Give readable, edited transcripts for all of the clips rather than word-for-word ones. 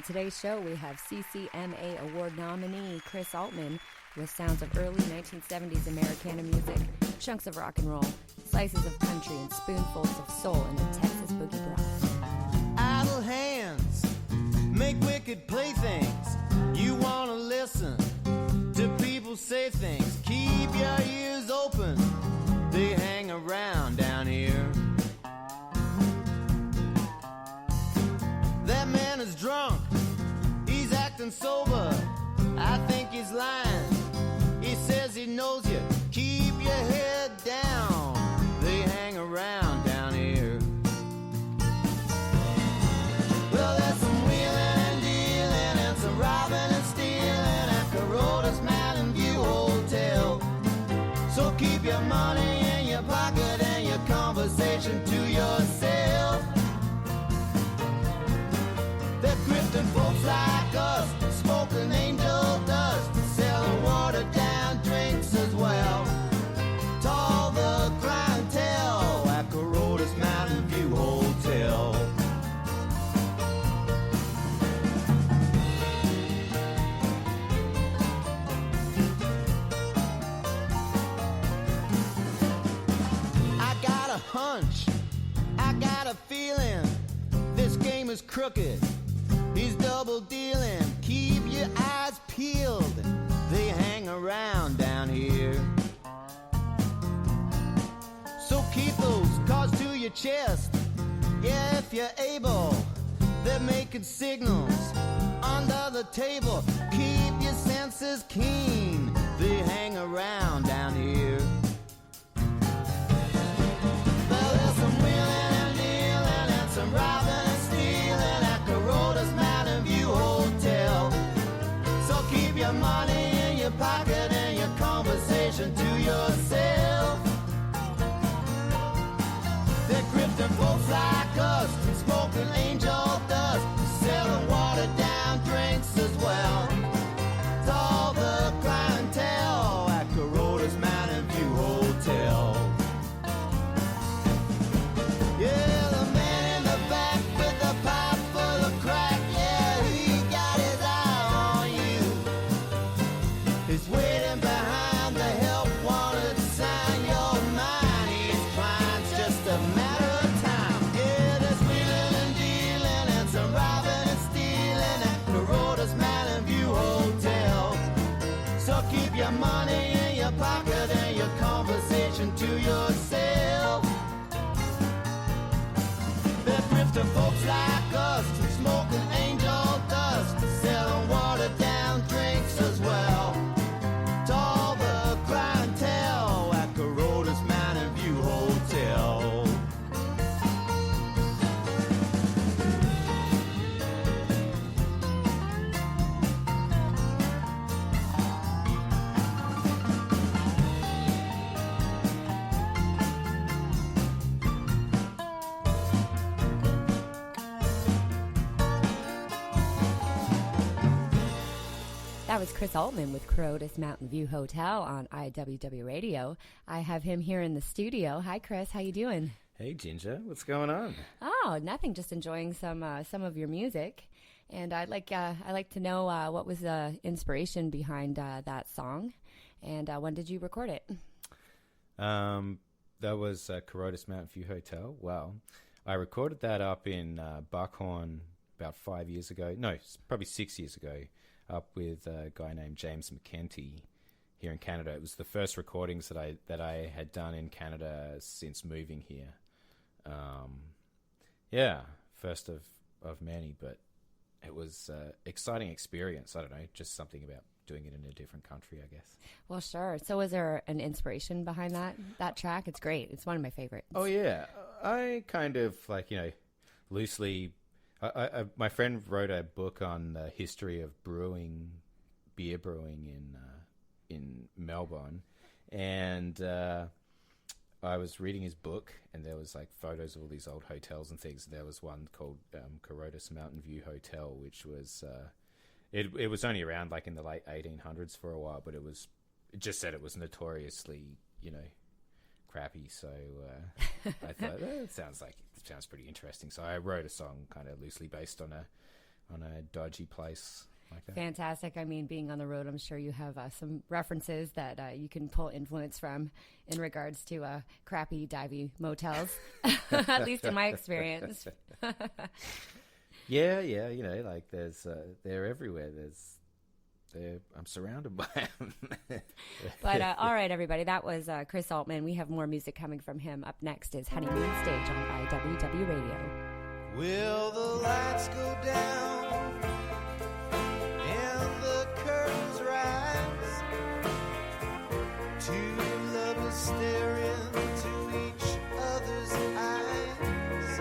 today's show, we have CCMA Award nominee Chris Altman with sounds of early 1970s Americana music, chunks of rock and roll, slices of country, and spoonfuls of soul in a Texas boogie broth. Idle hands make wicked playthings. You want to listen to people say things. Keep your ears open. They hang around down here. That man is drunk. He's acting sober. I think he's lying. He says he knows you. Keep your head down. They hang around down here. Well, there's some wheeling and dealing and some robbing and stealing at Corota's Mountain View Hotel. So keep your money in your pocket and your conversation to yourself. They're grifting folks like us, smoking angel dust, selling watered down drinks as well. To all the clientele at Corota's Mountain View Hotel. I got a hunch, I got a feeling, this game is crooked. He's double dealing. Keep your eyes peeled. They hang around down here. So keep those cards to your chest. Yeah, if you're able. They're making signals under the table. Keep your senses keen. They hang around down here. Well, there's some wheeling and dealing and some robbing and stealing at Corota's Mountain View Hotel. So keep your money in your pocket and your conversation to yourself. They're grifting folks like us, smoking angel dust, selling watered down drinks as well. To all the clientele at Corota's Mountain View Hotel. Yeah, the man in the back with the pipe full of crack, yeah, he got his eye on you. He's waiting behind the help wanted sign. Your mind, he's fine, it's just a matter of time. Yeah, there's wheeling and dealing and some robbing and stealing at Corota's Mountain View Hotel. So keep your money in your pocket and your conversation to yourself. They're grifting folks like us, smoking angel dust, selling watered down drinks as well. To all the clientele at Corota's Mountain View Hotel. That was Chris Altman with Corota's Mountain View Hotel on IWW Radio. I have him here in the studio. Hi, Chris. How you doing? Hey, Ginger. What's going on? Oh, nothing. Just enjoying some of your music. And I'd like to know what was the inspiration behind that song, and when did you record it? That was Corota's Mountain View Hotel. Well, I recorded that up in Buckhorn about 5 years ago. No, probably 6 years ago. Up with a guy named James McKenty here in Canada. It was the first recordings that I had done in Canada since moving here. First of many, but it was an exciting experience. I don't know, just something about doing it in a different country, I guess. Well, sure. So was there an inspiration behind that track? It's great. It's one of my favorites. Oh, yeah. I kind of, loosely... my friend wrote a book on the history of beer brewing in Melbourne, and I was reading his book, and there was photos of all these old hotels and things. There was one called Corota's Mountain View Hotel, which was it was only around in the late 1800s for a while, but it just said it was notoriously crappy. So I thought it sounds pretty interesting. So I wrote a song kind of loosely based on on a dodgy place like that. Fantastic. I mean, being on the road, I'm sure you have some references that you can pull influence from in regards to crappy divey motels, at least in my experience. Yeah, you know, like they're everywhere. I'm surrounded by them. But all right, everybody, that was Chris Altman. We have more music coming from him. Up next is Honeymoon Stage on IWW Radio. Will the lights go down and the curtains rise? Two lovers stare into each other's eyes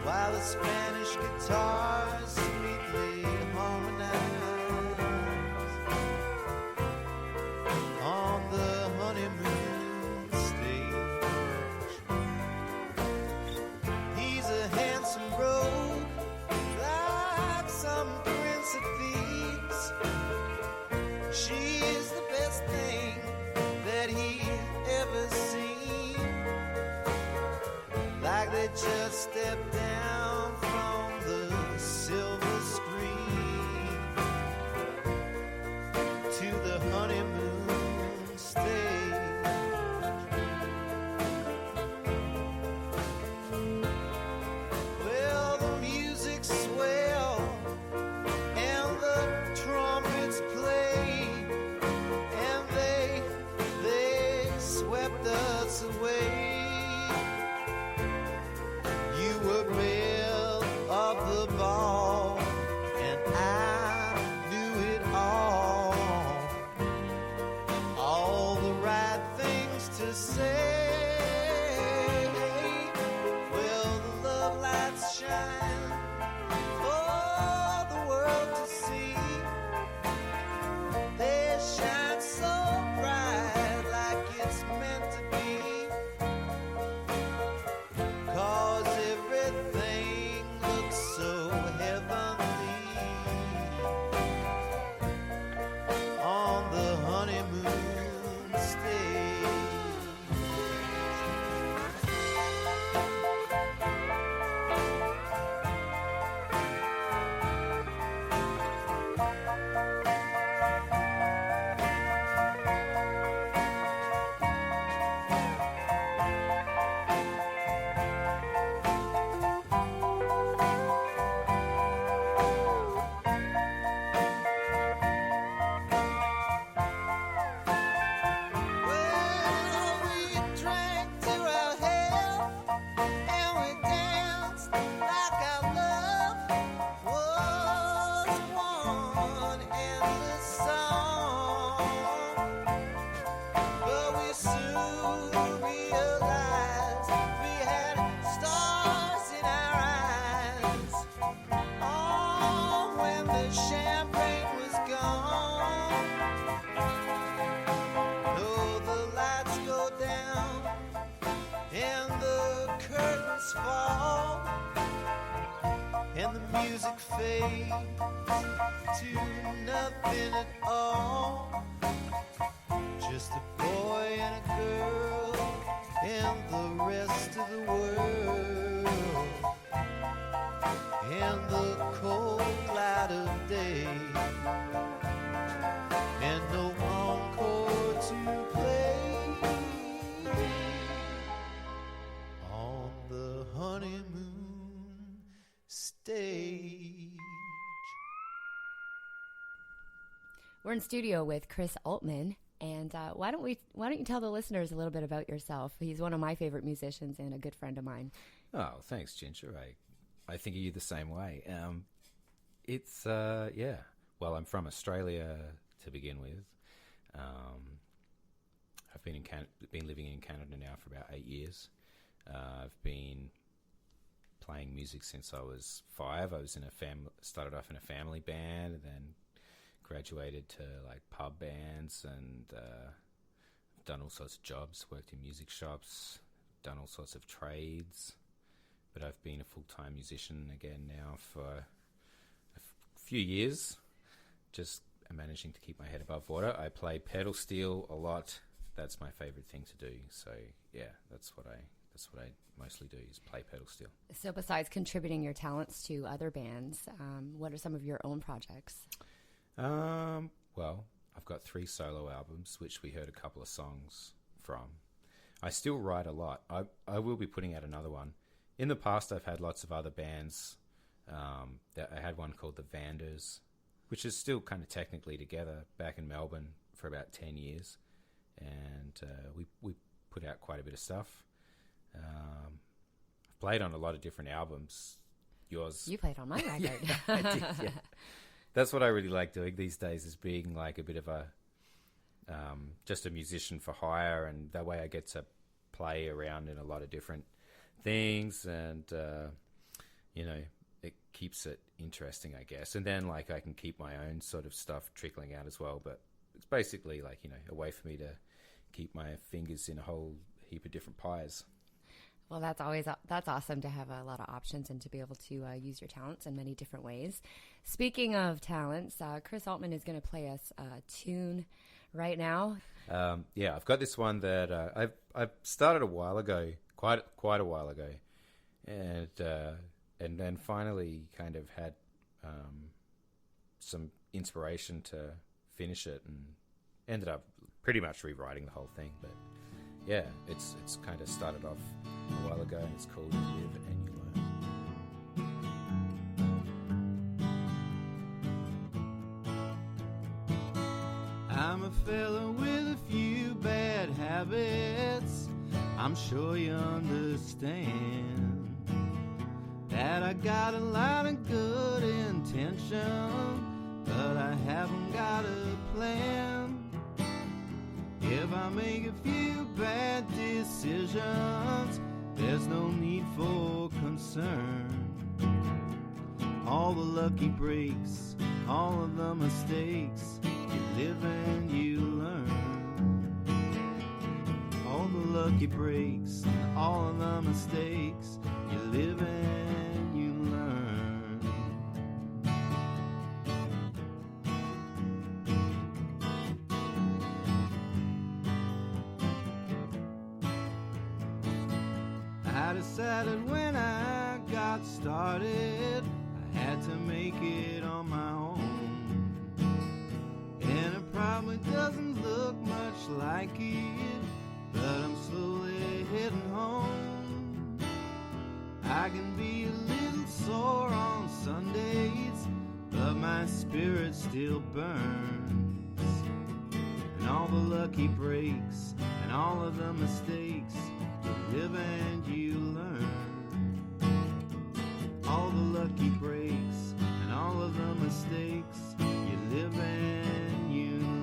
while the Spanish guitars sweetly harmonize on the honeymoon stage. He's a handsome rogue, like some prince of thieves. She's the best thing that he ever seen. Like they just stepped down from the silver screen to the honeymoon stage. Well, the music's swell and the trumpets play, and they swept us away. You were belle of the ball, and I knew it all the right things to say. Well, the love lights shine for the world to see. They shine so bright, like it's meant to be. 'Cause everything looks so heavenly on the honeymoon stage. Well, we drank to our health and we danced like our love was one endless song. But we soon realized we had stars in our eyes. Oh, when the champagne was gone. No, the lights go down and the curtains fall, and the music fades to nothing at all. Just a boy and a girl and the rest of the world, and the cold light of day, and no encore to play on the honeymoon stage. We're in studio with Chris Altman, and why don't you tell the listeners a little bit about yourself? He's one of my favorite musicians and a good friend of mine. Oh, thanks, Ginger. I think of you the same way. It's yeah. Well, I'm from Australia to begin with. I've been living in Canada now for about 8 years. I've been playing music since I was 5. I was in started off in a family band, and then graduated to like pub bands, and done all sorts of jobs. Worked in music shops, done all sorts of trades. But I've been a full-time musician again now for a few years. Just managing to keep my head above water. I play pedal steel a lot. That's my favorite thing to do. So yeah, that's what I that's what I mostly do, is play pedal steel. So besides contributing your talents to other bands, what are some of your own projects? Well, I've got 3 solo albums, which we heard a couple of songs from. I still write a lot. I will be putting out another one. In the past, I've had lots of other bands. That I had one called the Vanders, which is still kind of technically together, back in Melbourne for about 10 years. And we put out quite a bit of stuff. I've played on a lot of different albums. Yours. You played on my record. Yeah, I did, yeah. That's what I really like doing these days, is being like a bit of a just a musician for hire, and that way I get to play around in a lot of different things, and it keeps it interesting, I guess. And then like I can keep my own sort of stuff trickling out as well, but it's basically like, a way for me to keep my fingers in a whole heap of different pies. Well, that's awesome to have a lot of options and to be able to use your talents in many different ways. Speaking of talents, Chris Altman is going to play us a tune right now. I've got this one that I've started a while ago, quite a while ago, and then finally kind of had some inspiration to finish it, and ended up pretty much rewriting the whole thing. But yeah, it's kind of started off a while ago, and it's called Live and You Learn. I'm a fella with a few bad habits. I'm sure you understand that I got a lot of good intention, but I haven't got a plan. If I make a few bad decisions, there's no need for concern. All the lucky breaks, all of the mistakes, you live and you learn. All the lucky breaks, all of the mistakes, you live and you learn. I decided when I got started, I had to make it on my own. And it probably doesn't look much like it, but I'm slowly heading home. I can be a little sore on Sundays, but my spirit still burns. And all the lucky breaks and all of the mistakes, you live and you learn. All the lucky breaks and all of the mistakes, you live and you learn.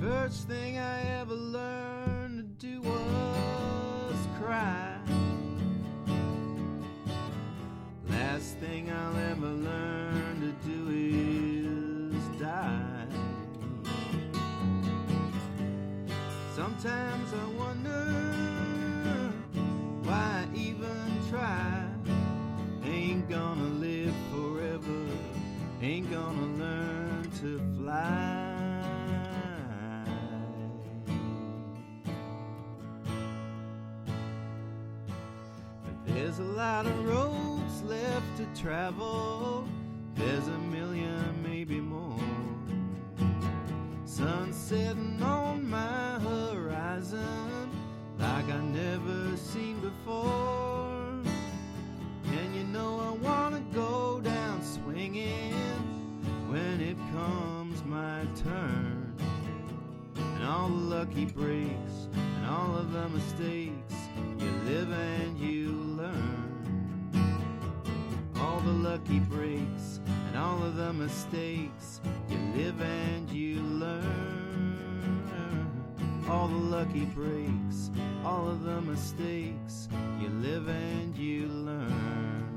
First thing I ever learned to do was cry. Last thing I'll ever learn to do is die. Sometimes I wonder why I even try. Ain't gonna live forever, ain't gonna learn to fly. There's a lot of roads left to travel. There's a million, maybe more. Sun setting on my horizon like I never seen before. And you know I wanna go down swinging when it comes my turn. And all the lucky breaks and all of the mistakes, you live and you learn. All the lucky breaks and all of the mistakes, you live and you learn. All the lucky breaks, all of the mistakes, you live and you learn.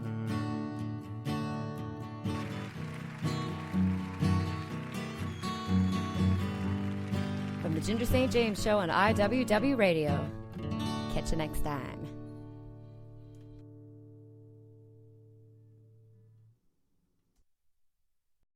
From the Ginger St. James Show on IWW Radio. Catch you next time.